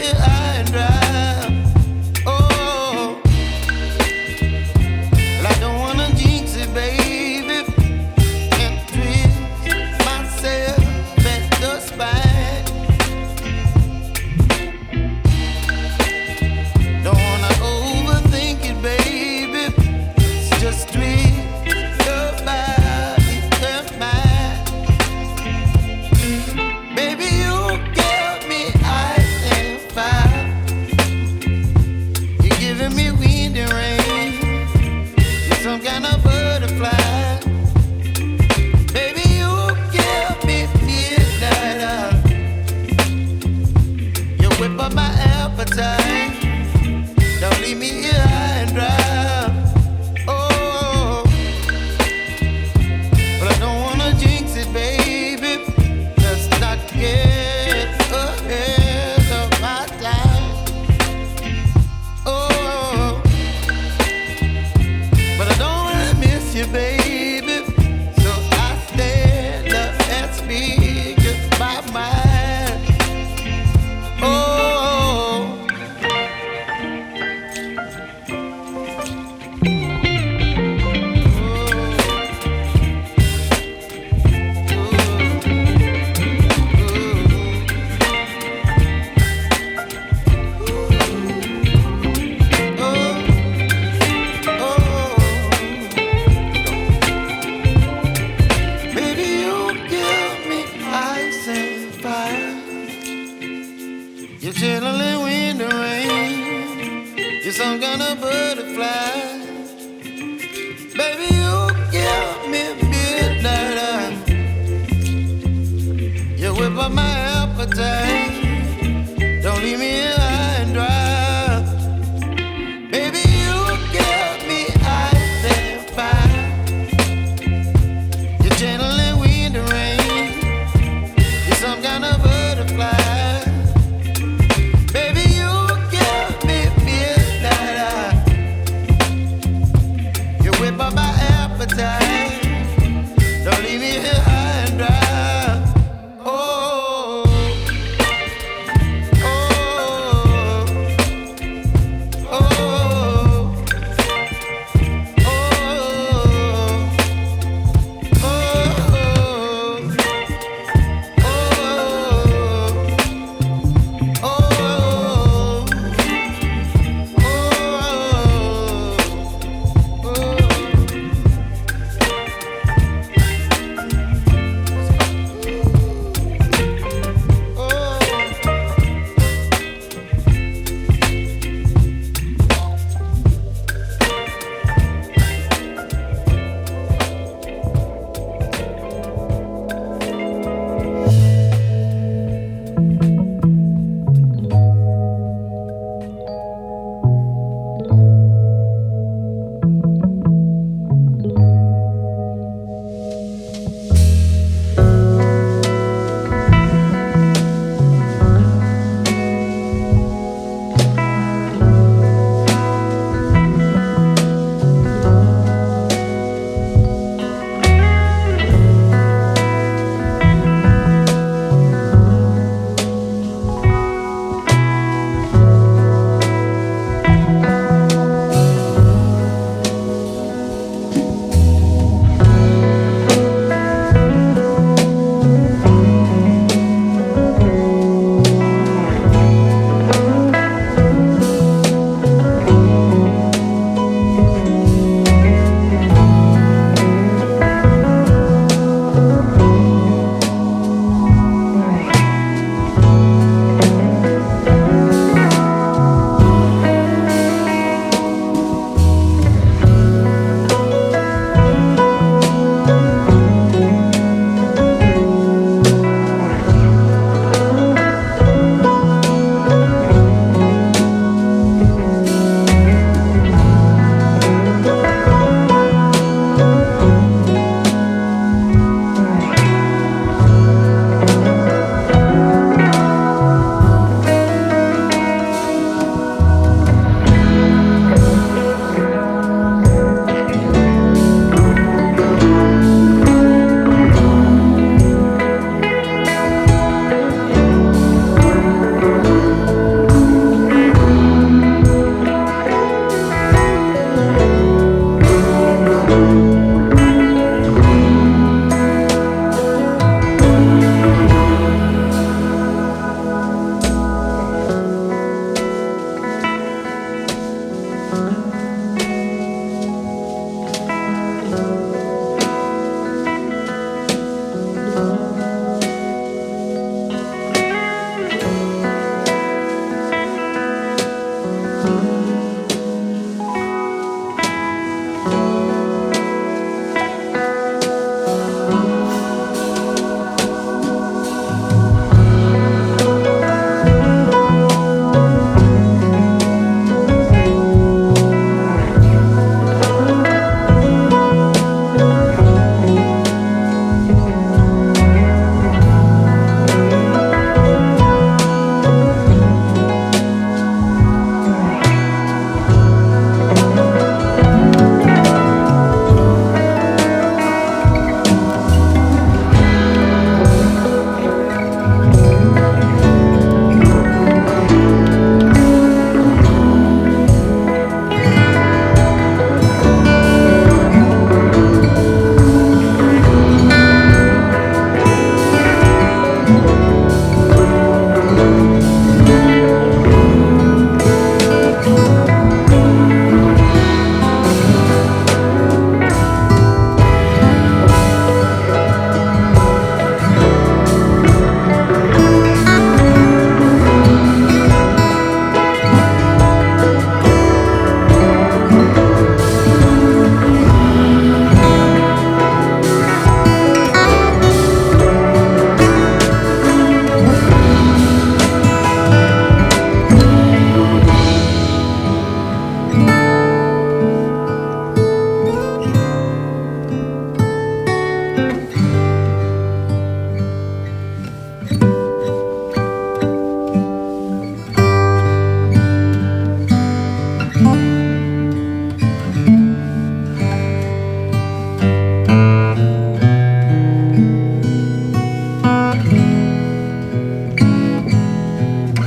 here high and dry. Oh, well, I don't wanna jinx it, baby, and twist myself at the spine. Don't wanna overthink it, baby. It's just twist your body and mine. Baby, you give me ice and fire. You're giving me wind and rain. You're some kind of butterfly. Baby, you give me midnight. You whip up my appetite. Don't leave me here high and dry. Oh, but I don't wanna jinx it, baby. Let's not get ahead of my time. Oh, but I don't wanna miss you, baby. So I stand up and speak my mind. Oh. Baby, you give me ice and fire. You're chilling wind and rain. You're some kind of butterfly. Baby, you give me midnight. You whip up my appetite. Don't leave me here high and dry. Baby, you give me ice and fire. You're channeling wind and rain. You're some kind of butterfly. Baby, you give me midnight. You whip up my appetite. Don't leave me here high and dry. Oh.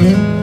Bye.